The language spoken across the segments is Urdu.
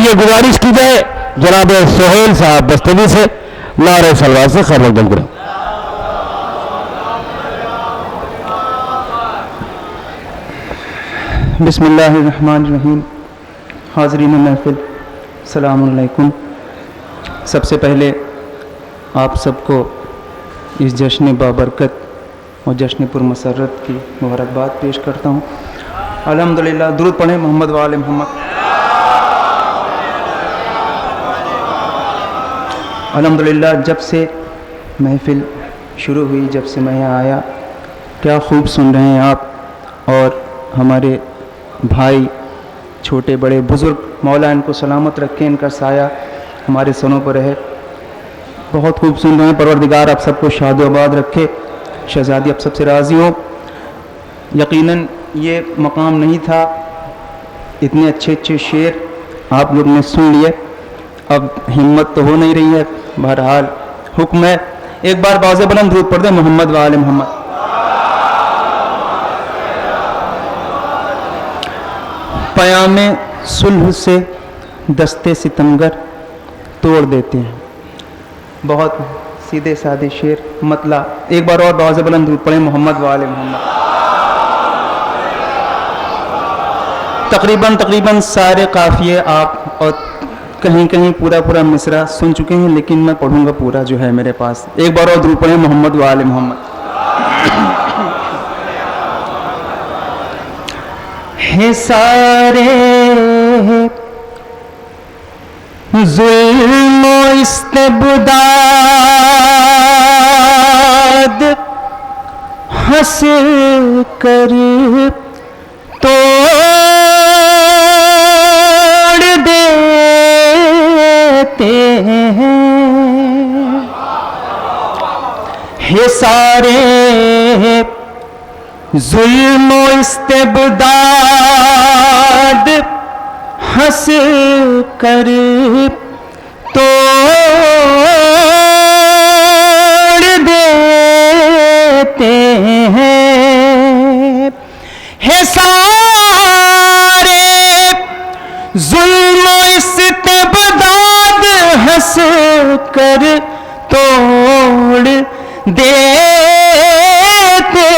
آئیے گزارش کی جائے جناب سہیل صاحب بستوی سے نعرہ سلوات سے خیر مقدم کریں. بسم اللہ الرحمن الرحیم. حاضرین محفل السلام علیکم. سب سے پہلے آپ سب کو اس جشن بابرکت اور جشن پر مسرت کی مبارکباد پیش کرتا ہوں. الحمدللہ. درود پڑھیں محمد و آل محمد. الحمدللہ. جب سے محفل شروع ہوئی، جب سے میں یہاں آیا، کیا خوب سن رہے ہیں آپ، اور ہمارے بھائی چھوٹے بڑے بزرگ، مولا ان کو سلامت رکھے، ان کا سایہ ہمارے سنوں پر رہے. بہت خوب سن رہے ہیں. پروردگار آپ سب کو شاد و آباد رکھے. شہزادی آپ سب سے راضی ہو. یقیناً یہ مقام نہیں تھا، اتنے اچھے اچھے شعر آپ لوگ نے سن لیے. اب ہمت تو ہو نہیں رہی ہے، بہرحال حکم ہے. ایک بار باز بلند درود پڑھ دیں محمد و آل محمد. پیام صلح سے دستے ستمگر توڑ دیتے ہیں. بہت سیدھے سادے شعر، مطلع. ایک بار اور باز بلند درود پڑھیں محمد و آل محمد. تقریباً سارے قافیے آپ اور کہیں کہیں پورا مصرع سن چکے ہیں، لیکن میں پڑھوں گا پورا جو ہے میرے پاس. ایک بار اور درود پڑھیں محمد و آل محمد. ہے سارے ظلم و استبداد حاصل کر توڑ دیتے ہیں. ہے سارے ظلم و استبداد حاصل کر توڑ دیتے ہیں. ہے سارے ظلم و استبداد حاصل کر توڑ دیتے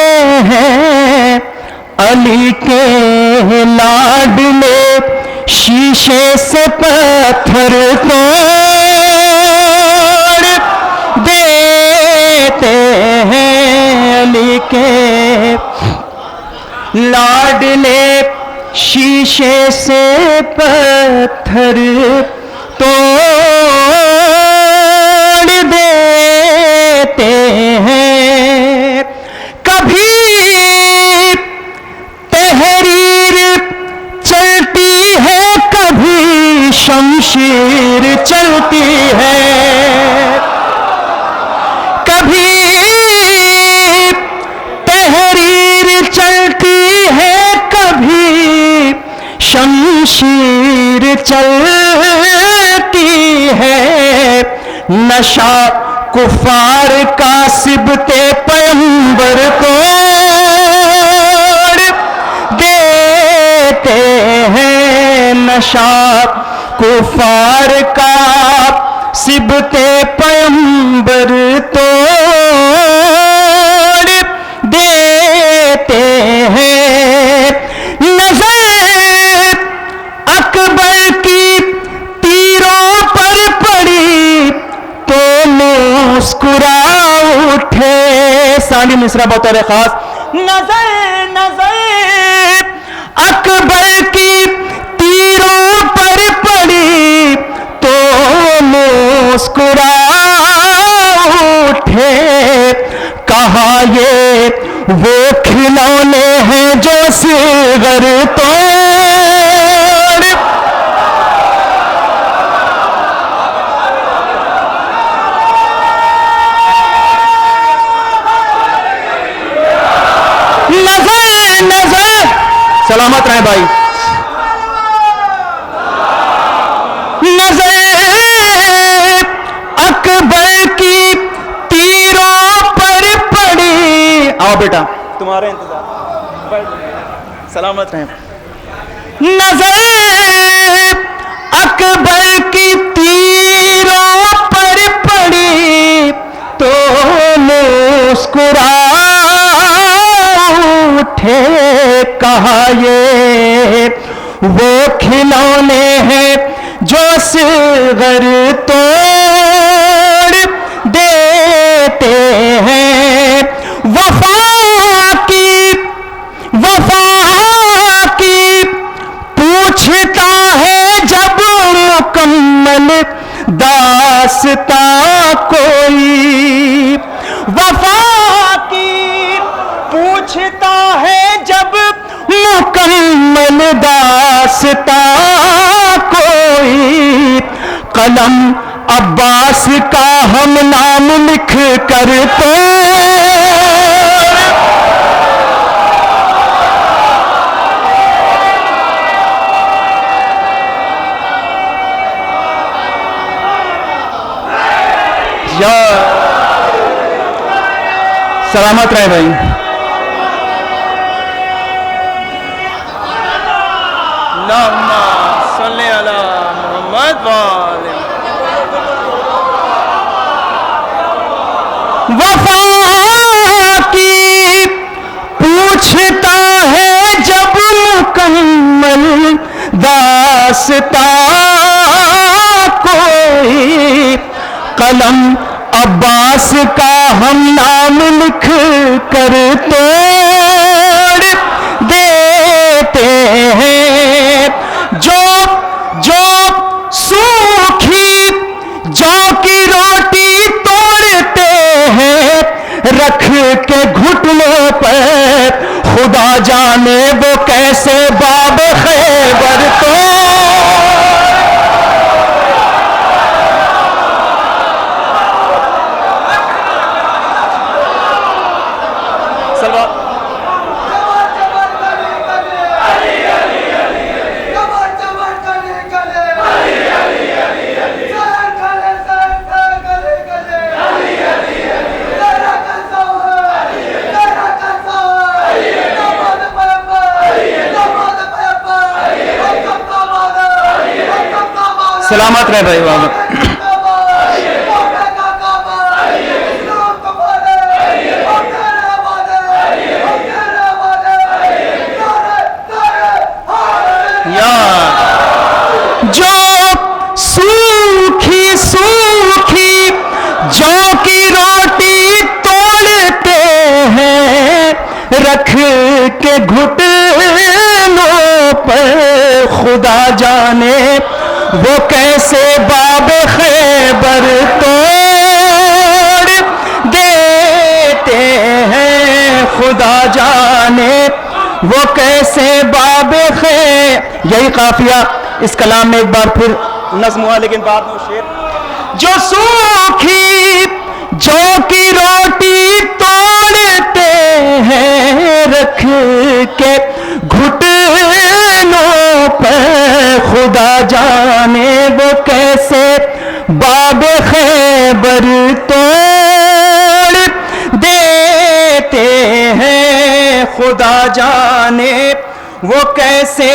ہیں. علی کے لاڈلے شیشے سے پتھر توڑ دیتے ہیں. علی کے لاڈلے شیشے سے پتھر توڑ دیتے ہیں. کبھی تحریر چلتی ہے، کبھی شمشیر چلتی ہے. کبھی تحریر چلتی ہے، کبھی شمشیر چلتی ہے. نشہ کفار کا سبت پیغمبر توڑ دیتے ہیں. نشہ کفار کا سبت پیغمبر توڑ دیتے ہیں. نظر اکبر کی تیروں پر پڑی تو مسکرا اٹھے. ثانی مصرع بطور خاص. نظر اکبر کی تیروں پر پڑی تو مسکرا اٹھے. کہا یہ وہ کھلونے ہیں جو صغر توڑ. نظر سلامت رہیں بھائی. نظر اکبر کی تیروں پر پڑی. آؤ بیٹا تمہارا انتظار. سلامت رہیں. نظر اکبر کی تیروں پر پڑی تو مسکرا اٹھے، کہا یہ وہ کھلونے ہیں جو صغر توڑ دیتے ہیں، وفا کی پوچھتا ہے جب مکمل داستاں کوئی، وفا کی پوچھتا ہے جب مکمل داستاں کوئی، قلم عباس کا ہم نام لکھ کر تو یا سلامت رہے بھائی. اللہم صلی علی محمد وآلہ. وفا کی پوچھتا ہے جب مکمل داستاں کوئی، قلم عباس کا ہم نام لکھ کر توڑ دیتے ہیں، جو سوکھی جو کی روٹی توڑتے ہیں رکھ کے گھٹنوں پر، خدا جانے وہ کیسے باب خیبر تو سلامت رہے بھائی بابا. جو سوکھی جو کی روٹی توڑتے ہیں رکھ کے گھٹنوں پر، خدا جانے وہ کیسے باب خیبر توڑ دیتے ہیں، خدا جانے وہ کیسے باب خیبر. یہی قافیہ اس کلام میں ایک بار پھر نظم ہوا، لیکن بعد میں شعر. جو سوکھی جو کی روٹی توڑتے ہیں رکھ کے گھٹنوں پر، خدا جانے وہ کیسے باب خیبر توڑ دیتے ہیں، خدا جانے وہ کیسے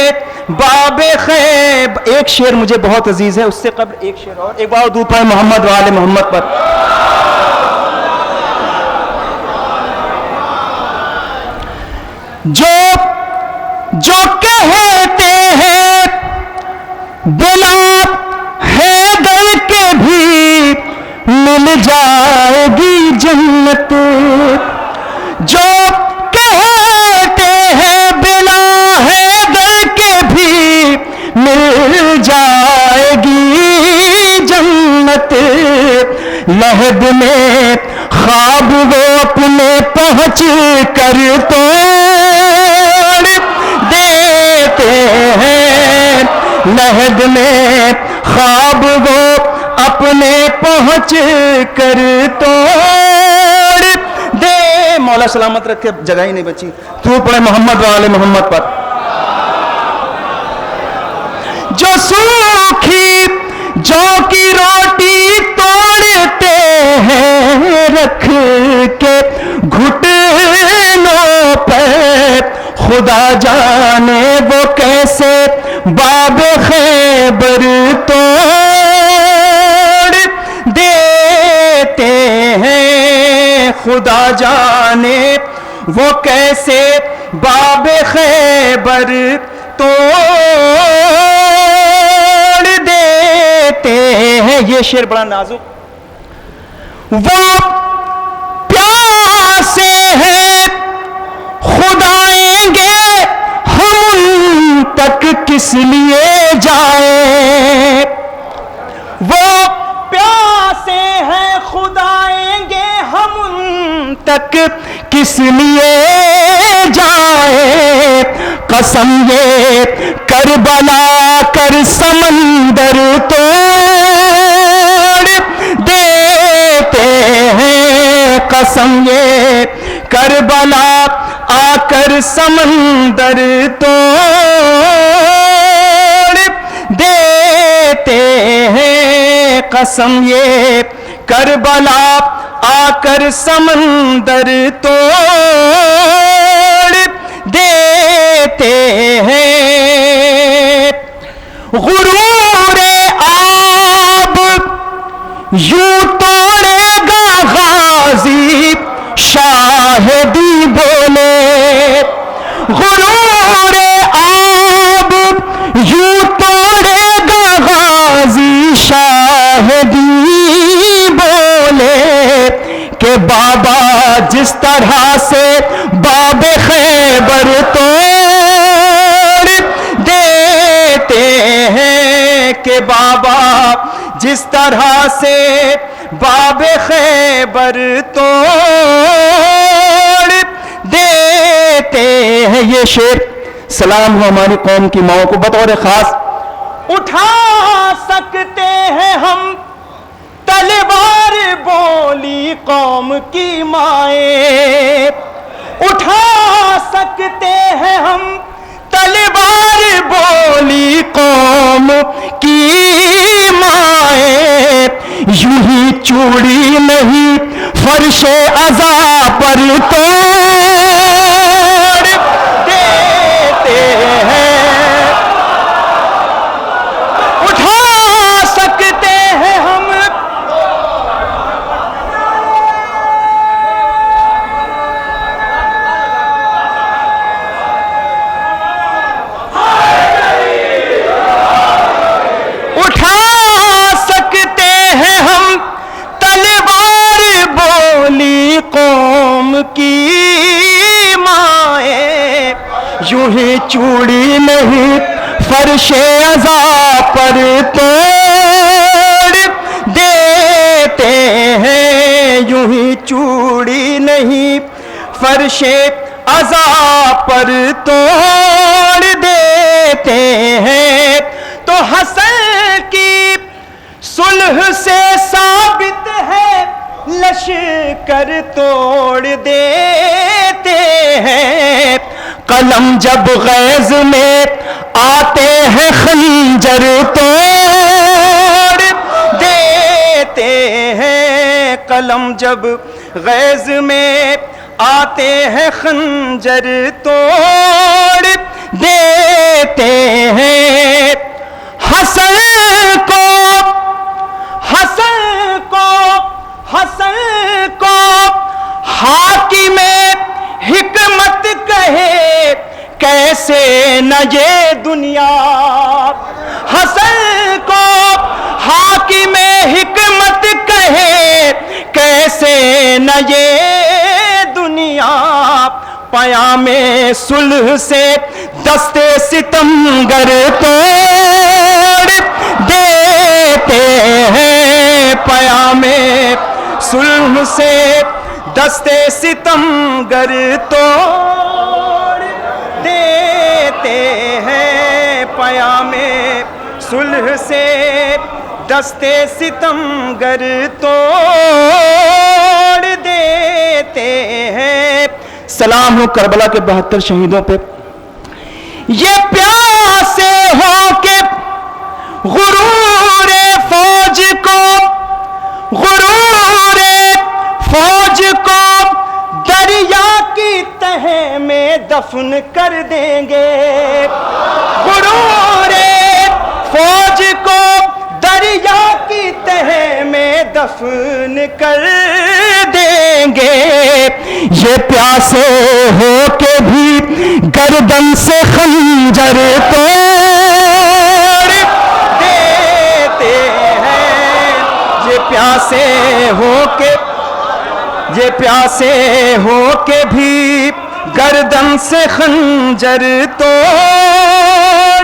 باب خیبر. ایک شعر مجھے بہت عزیز ہے، اس سے قبل ایک شعر اور، ایک بار دودھ پائے محمد وآل محمد پر. جو کہتے ہیں بلا حیدر کے بھی مل جائے گی جنت، جو کہتے ہیں بلا حیدر کے بھی مل جائے گی جنت، لہد میں خواب وہ اپنے پہنچ کر توڑ دیتے ہیں، لہد میں خواب وہ اپنے پہنچ کر توڑ دے. مولا سلامت رکھ کے جگہ ہی نہیں بچی. تو پڑھے محمد وآل محمد پر. جو سوکھی جو کی روٹی توڑتے ہیں رکھ کے گھٹنوں پر، خدا جانے وہ کیسے باب خیبر توڑ دیتے ہیں، خدا جانے وہ کیسے باب خیبر توڑ دیتے ہیں. یہ شعر بڑا نازک. وہ پیاسے ہیں خدا آئیں گے ہم ان تک کس لیے جائیں. وہ پیاسے ہیں خدا آئیں گے ہم ان تک کس لیے جائیں. قسم یہ کربلا کر سمندر توڑ دیتے ہیں. قسم یہ کربلا آ کر سمندر توڑ دیتے ہیں. قسم یہ کربلا آ کر سمندر توڑ دیتے ہیں. غرور آب یوں توڑے گا غازی شاہدی بولے. غرور آب یوں توڑے گا غازی شاہدی بولے کہ بابا جس طرح سے باب خیبر توڑ دیتے ہیں، کہ بابا جس طرح سے باب خیبر توڑ دیتے ہیں. یہ شعر سلام ہو ہماری قوم کی ماؤں کو بطور خاص. اٹھا سکتے ہیں ہم تلوار بولی قوم کی مائیں، اٹھا سکتے ہیں ہم تلوار بولی قوم کی مائیں. یوں ہی چوڑی نہیں فرش عزا پر توڑ دیتے ہیں. اٹھا سکتے ہیں ہم قوم کی مائیں. یوں ہی چوڑی نہیں فرش عزا پر توڑ دیتے ہیں. یوں ہی چوڑی نہیں فرش عزا پر توڑ دیتے ہیں. تو حسن کی صلح سے ثابت ہے لشکر توڑ دیتے ہیں. قلم جب غیظ میں آتے ہیں خنجر توڑ دیتے ہیں. قلم جب غیظ میں آتے ہیں خنجر توڑ دیتے ہیں. حسن کو حاکم حکمت کہے کیسے نہ یہ دنیا. حسن کو حاکم حکمت کہے کیسے نہ یہ دنیا. پیام صلح سے دستے ستمگر توڑ دیتے ہیں. پیام صلح سے دستے ستمگر توڑ دیتے ہیں. پیام صلح سے دستے ستمگر توڑ دیتے ہیں. سلام ہو کربلا کے 72 شہیدوں پہ. یہ پیاسے ہو کہ غرور فوج کو دریا کی تہ میں دفن کر دیں گے. غرور دفن کر دیں گے، یہ پیاسے ہو کے بھی گردن سے خنجر توڑ دیتے ہیں، یہ پیاسے ہو کے بھی گردن سے خنجر توڑ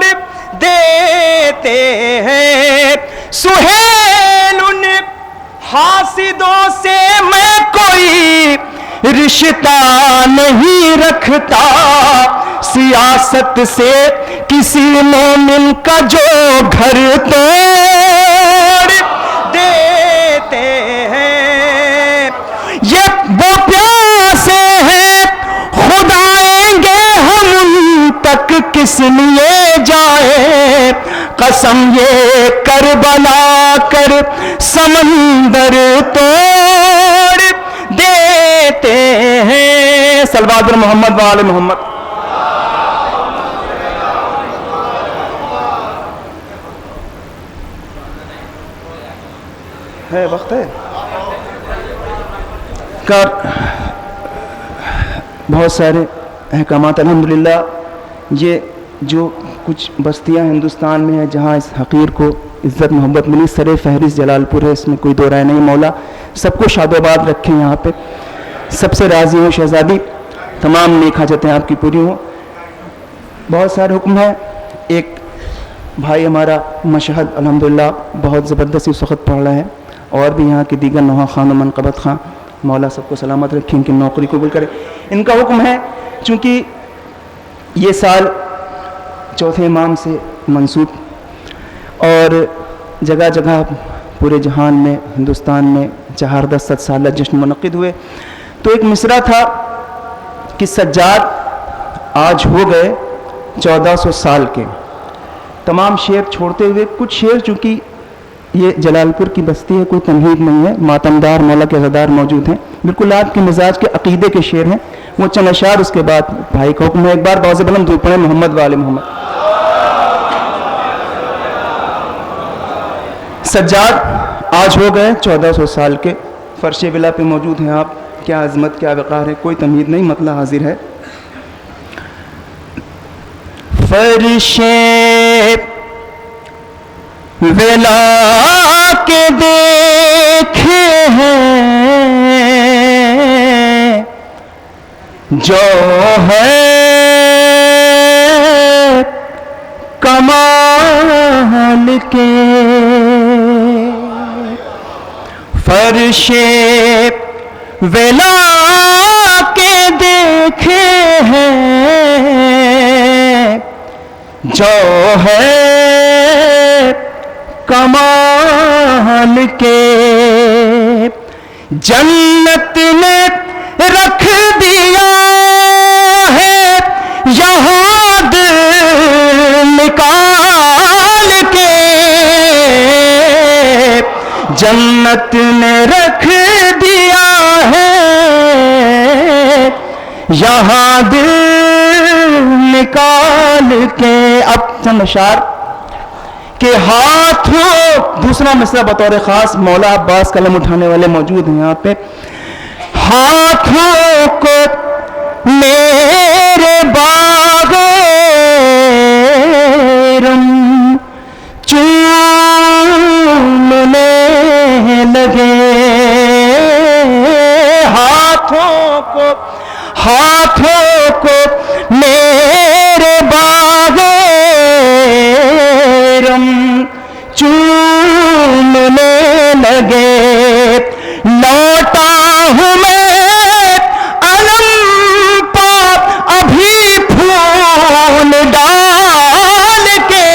دیتے ہیں۔ سہیل ان حاسدوں سے میں کوئی رشتہ نہیں رکھتا، سیاست سے کسی مومن کا جو گھر توڑ دیتے ہیں۔ یہ وہ پیاسے ہیں، خود آئیں گے ہم ان تک کس لیے جائیں، قسم یہ کربلا کر سمندر توڑ دیتے ہیں۔ صلوات محمد وآل محمد۔ ہے وقت ہے کا بہت سارے احکامات الحمدللہ۔ یہ جو کچھ بستیاں ہندوستان میں ہیں جہاں اس حقیر کو عزت محبت ملی، سر فہرست جلال پور ہے، اس میں کوئی دو رائے نہیں۔ مولا سب کو شاد و آباد رکھیں، یہاں پہ سب سے راضی ہوں شہزادی، تمام نیک حاجتیں آپ کی پوری ہوں۔ بہت سارے حکم ہیں۔ ایک بھائی ہمارا مشہد الحمدللہ بہت زبردست اس وقت پڑھ رہا ہے، اور بھی یہاں کے دیگر نوحہ خان و منقبت خان، مولا سب کو سلامت رکھیں، ان کی نوکری قبول کرے۔ ان کا حکم ہے چونکہ یہ سال چوتھے امام سے منسوب اور جگہ جگہ پورے جہان میں ہندوستان میں 410 سالہ جشن منعقد ہوئے، تو ایک مصرع تھا کہ سجاد آج ہو گئے 1400 سال کے۔ تمام شعر چھوڑتے ہوئے کچھ شعر، چونکہ یہ جلال پور کی بستی ہے، کوئی تنہید نہیں ہے، ماتمدار مولا کے عزادار موجود ہیں، بالکل آپ کے مزاج کے عقیدے کے شعر ہیں، وہ چند اشعار اس کے بعد بھائی کا حکم ہے۔ ایک بار باز بلند دھوپ پڑے محمد وآل محمد۔ سجاد آج ہو گئے 1400 سال کے، فرش ولا پہ موجود ہیں آپ، کیا عظمت کیا وقار ہے، کوئی تمہید نہیں، مطلع حاضر ہے۔ فرش ولا کے دیکھے ہیں جو ہے کمال کے، فرش ولا کے دیکھے ہیں جو ہے کمال کے، جنت نے رکھ دیا ہے یہاں دل نکال کے، جنت نے رکھ دیا ہے یہاں دل نکال کے۔ اب چند اشعار کہ ہاتھوں، دوسرا مصرع بطور خاص مولا عباس قلم اٹھانے والے موجود ہیں یہاں پہ۔ ہاتھوں کو میرے باغ رم چومنے لگے، ہاتھوں کو میرے باغ رم چومنے لگے، لوٹا ہوں میں علم پا ابھی پھول ڈال کے،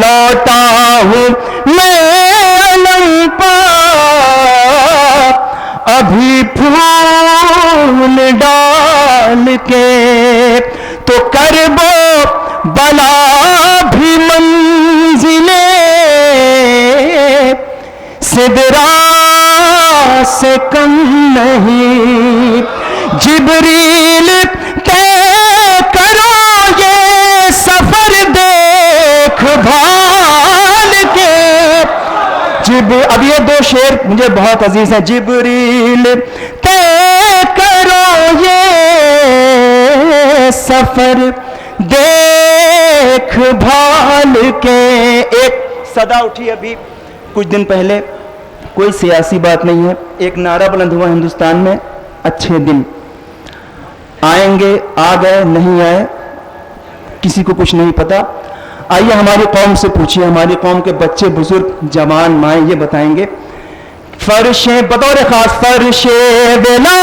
لوٹا ہوں میں علم پا ابھی پھول ڈال کے، تو کربو بلا بھی منزلیں سدرا سے کم نہیں، جبریل طے کرو یہ سفر دیکھ بھال کے، اب یہ دو شعر مجھے بہت عزیز ہیں. جبریل طے کرو یہ سفر دیکھ بھال کے. ایک صدا اٹھی ابھی کچھ دن پہلے, کوئی سیاسی بات نہیں ہے, ایک نعرہ بلند ہوا ہندوستان میں, اچھے دن آئیں گے, آ گئے, نہیں آئے, کسی کو کچھ نہیں پتا. آئیے ہماری قوم سے پوچھیے, ہماری قوم کے بچے بزرگ جوان مائیں یہ بتائیں گے. فرش بطور خاص فرش ولا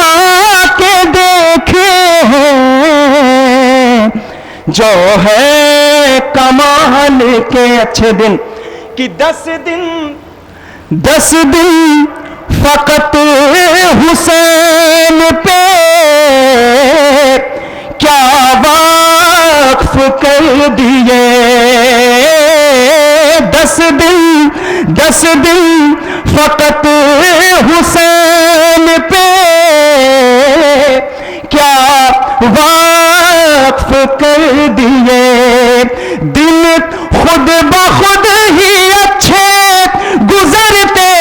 کے دیکھے ہیں جو ہے کمال کے. اچھے دن کہ 10 دن فقط حسین پہ کیا وقف کر دیے. 10 دن فقط حسین پہ کیا وقف کر دیے. دن خود بخود ہی اچھے گزرتے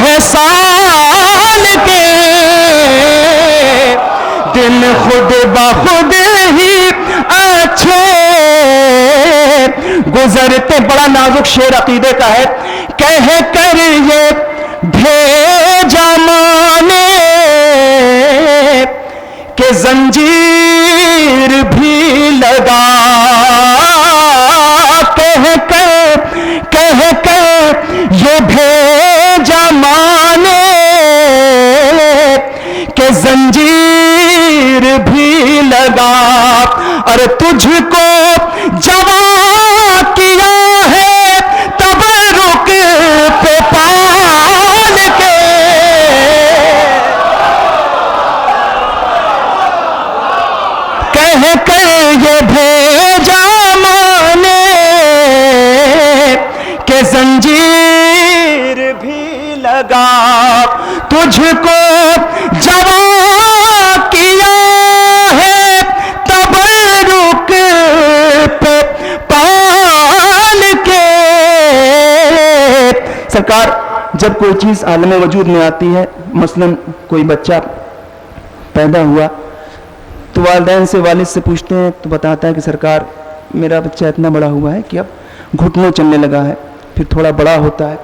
ہیں سال کے. دن خود بخود ہی اچھے گزرتے. بڑا نازک شعر عقیدے کا ہے. کہہ کر یہ بھیجا مانے کہ زنجیر بھی لگا. کہہ کر یہ بھیجا مانے کہ زنجیر بھی لگا. اور تجھ کو جوان کیا ہے تبرک پہ پال کے. کہہ کر یہ بھیجا مانے کہ زنجیر بھی لگا. تجھ کو جوان کیا ہے تبرک پہ پال کے. سرکار جب کوئی چیز عالم وجود میں آتی ہے, مثلا کوئی بچہ پیدا ہوا تو والدین سے, والد سے پوچھتے ہیں تو بتاتا ہے کہ سرکار میرا بچہ اتنا بڑا ہوا ہے کہ اب گھٹنوں چلنے لگا ہے. پھر تھوڑا بڑا ہوتا ہے,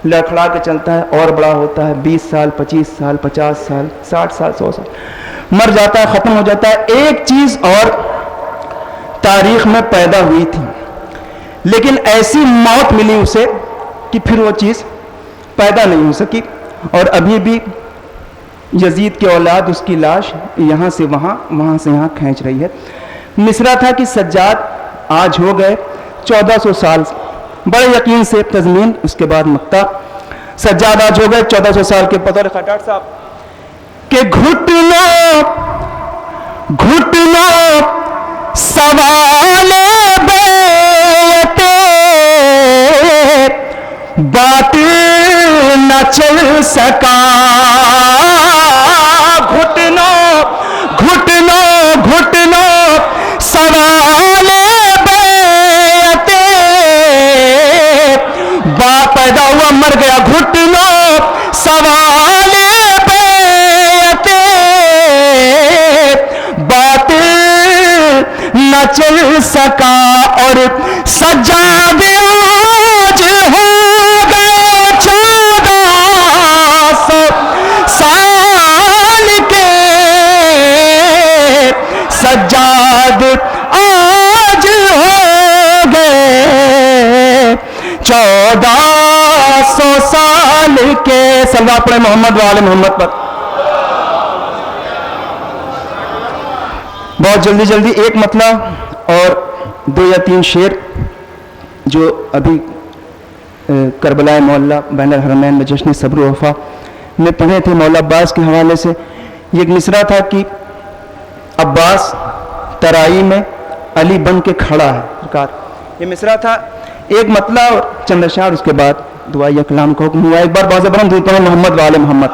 لڑکھڑا کے چلتا ہے, اور بڑا ہوتا ہے, 20 سال 25 سال 50 سال 60 سال 100 سال, مر جاتا ہے, ختم ہو جاتا ہے. ایک چیز اور تاریخ میں پیدا ہوئی تھی لیکن ایسی موت ملی اسے کہ پھر وہ چیز پیدا نہیں ہو سکی. اور ابھی بھی یزید کی اولاد اس کی لاش یہاں سے وہاں, وہاں سے یہاں کھینچ رہی ہے. مصرع تھا کہ سجاد آج ہو گئے 1400 سال, بڑے یقین سے تضمین, اس کے بعد مقطع. سجاد آج ہو گئے 1400 سال کے. بطور خطاط صاحب کہ گھٹنوں سوال بیعتے بات نہ چل سکا. گھٹنوں سوال بیعتے پیدا ہوا مر گیا. گھٹنوں سوال بیعتے بات نہ چل سکا. اور سجاد آج ہو گئے 1400 سال کے. سجاد آج ہو گئے 1400 سال کے. صلوات پڑھیں محمد و آل محمد پر. بہت جلدی ایک مطلع اور 2 یا 3 شعر جو ابھی کربلا مولا بین الحرمین میں جشن صبر و وفا میں پڑھے تھے مولا عباس کے حوالے سے. یہ ایک مصرع تھا کہ عباس ترائی میں علی بن کے کھڑا ہے. سرکار یہ مصرع تھا. ایک مطلع اور چند اشعار, اس کے بعد دعائیہ کلام کا حکم ہوا. ایک بار باز برہم دھوتا ہوں محمد و آل محمد.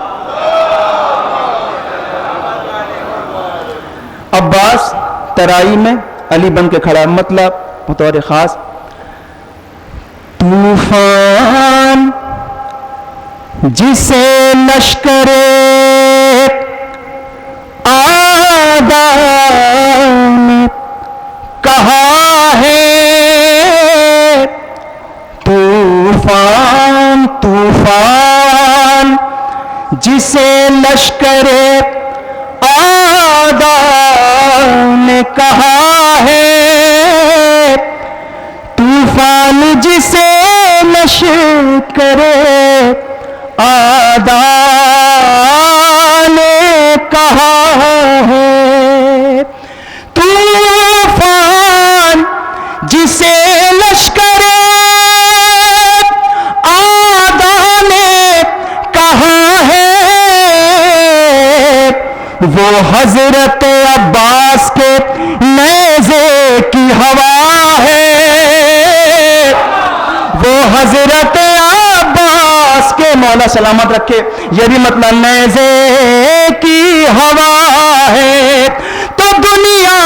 عباس ترائی میں علی بن کے کھڑا. مطلب بطور خاص طوفان جسے لشکر آدھا نے کہا ہے طوفان طوفان، جسے لشکر آدھا نے کہا ہے طوفان، جسے لشکر آدھا نے کہا ہے طوفان، جسے لشکر آدھا نے کہا ہے وہ حضرت عباس کے نیزے کی ہوا ہے، وہ حضرت عباس کے، مولا سلامت رکھے، یہ بھی مطلب نیزے کی ہوا ہے۔ تو دنیا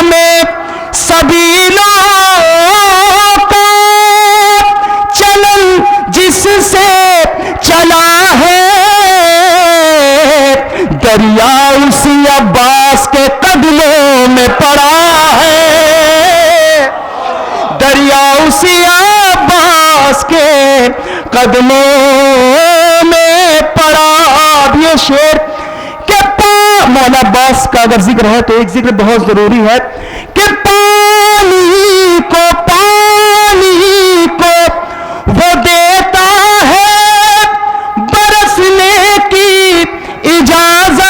میں سبیلوں کا چلن جس سے چلا ہے، دریا اسی عباس کے قدموں میں پڑا ہے، دریا اسی عباس کے قدموں میں پڑا۔ اب یہ شعر کہ مولا عباس کا اگر ذکر ہے تو ایک ذکر بہت ضروری ہے کہ پانی کو وہ دیتا ہے برسنے کی اجازت،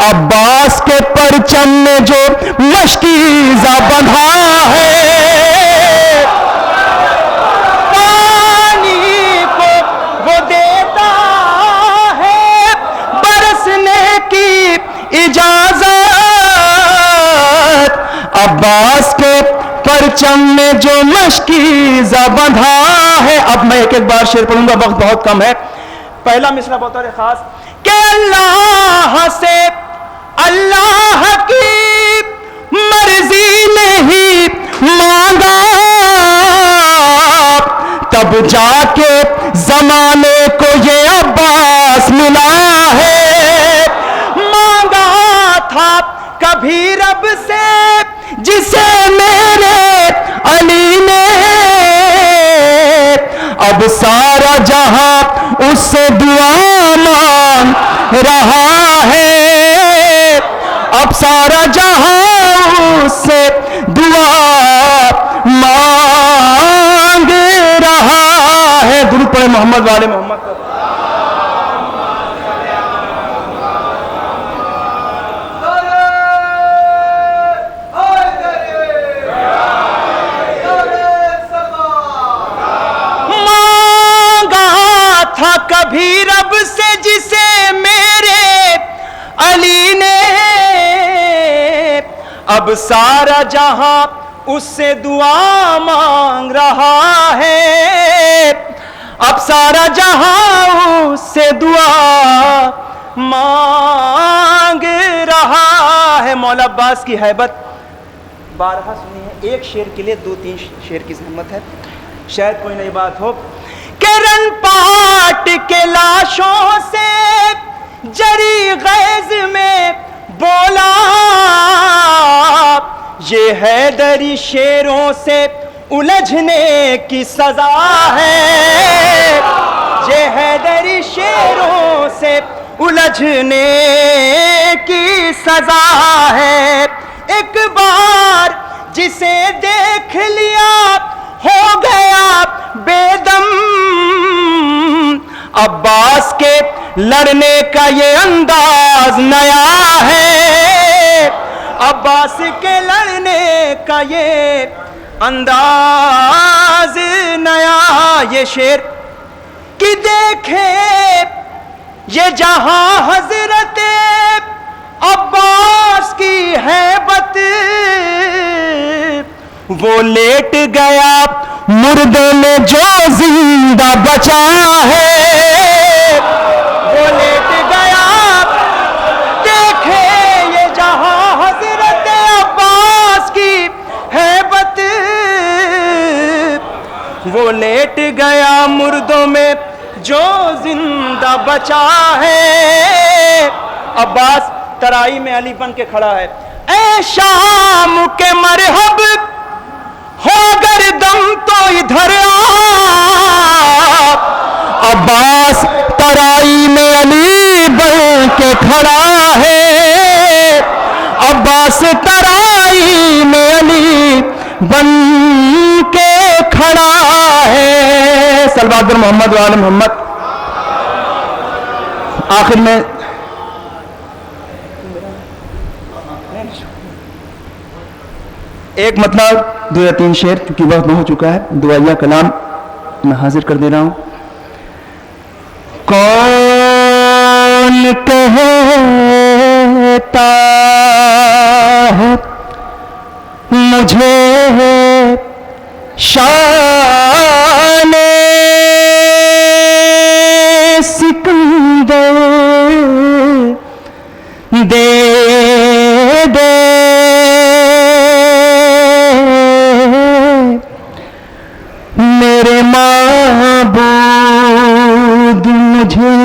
عباس کے پرچم میں جو مشکیزہ بندھا ہے، پانی کو وہ دیتا ہے برسنے کی اجازت، عباس کے پرچم میں جو مشکیزہ بندھا ہے۔ اب میں ایک بار شعر پڑھوں گا، وقت بہت کم ہے۔ پہلا مصرع بطور خاص کہ اللہ سے اللہ کی مرضی نہیں مانگا، تب جا کے زمانے کو یہ عباس ملا ہے، مانگا تھا کبھی رب سے جسے میرے علی نے، اب سارا جہاں اس سے دعا مانگ رہا ہے، اب سارا جہاں اس سے دعا مانگ رہا ہے۔ درود پڑھیں محمد والے محمد کو۔ تھا کبھی رب سے جسے میرے علی نے، اب سارا جہاں اس سے دعا مانگ رہا ہے، اب سارا جہاں اس سے دعا مانگ رہا ہے۔ مولا عباس کی ہیبت بارہا سنی ہے، ایک شعر کے لیے 2-3 شعر کی زحمت ہے، شاید کوئی نئی بات ہو۔ کہ رن پاٹ کے لاشوں سے جری غیظ میں بولا، یہ حیدری شیروں سے الجھنے کی سزا ہے، یہ حیدری شیروں سے الجھنے کی سزا ہے۔ ایک بار جسے دیکھ لیا ہو گیا بے دم، عباس کے لڑنے کا یہ انداز نیا ہے، عباس کے لڑنے کا یہ انداز نیا۔ یہ شعر کہ دیکھے یہ جہاں حضرت عباس کی ہیبت، وہ لیٹ گیا مردے میں جو زندہ بچا ہے، وہ لیٹ گیا۔ دیکھے یہ جہاں حضرت عباس کی ہیبت، وہ لیٹ گیا مردوں میں جو زندہ بچا ہے. عباس ترائی میں علی بن کے کھڑا ہے. اے شام کے مرحب ہو گردم تو ادھر آ. عباس ترائی میں علی بن کے کھڑا ہے. عباس ترائی میں علی بن کے کھڑا ہے. صلوات محمد و آل محمد. آخر میں ایک مطلب 2 یا 3 شعر کیونکہ وقت ہو چکا ہے, دعائیہ کلام میں حاضر کر دے رہا ہوں. کون کہتا ہے مجھے شان سکندر دے دے میرے معبود مجھے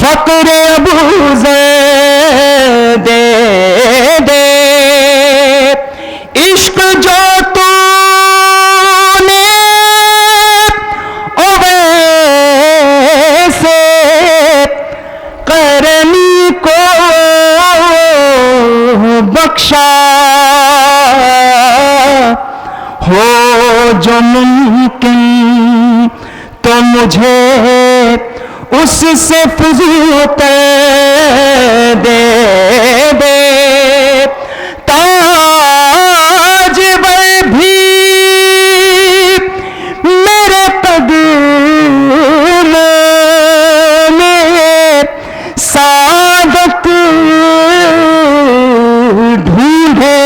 فقر ابوذر دے دے. عشق جو تو نے اویسے کرنی کو بخشا ہو جو ممکن تو مجھے اس سے فضوت دے دے. تاج بر بھی میرے قدموں میں سعادت ڈھونڈے.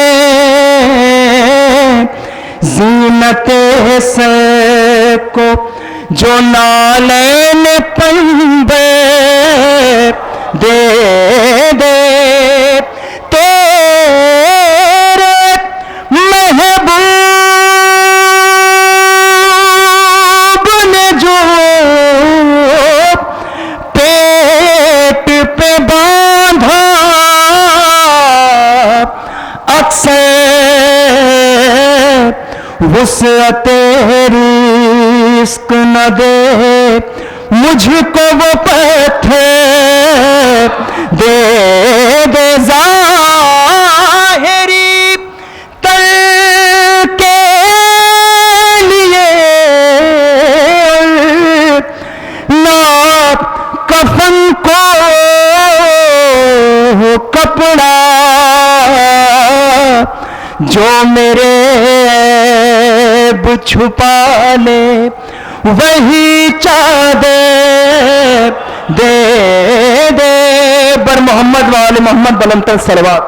زینت سر کو جو نالین پنبے دے دے. تیرے محبوب نے جو پیٹ پہ باندھا اکثر وسعت رزق نہ دے مجھ کو وہ پتھر دے دے. ظاہری تل کے لیے نہ کفن کو کپڑا جو میرے عیب چھپا لے وہی چادر دے دے. بر محمد و آل محمد بلند تر صلوات.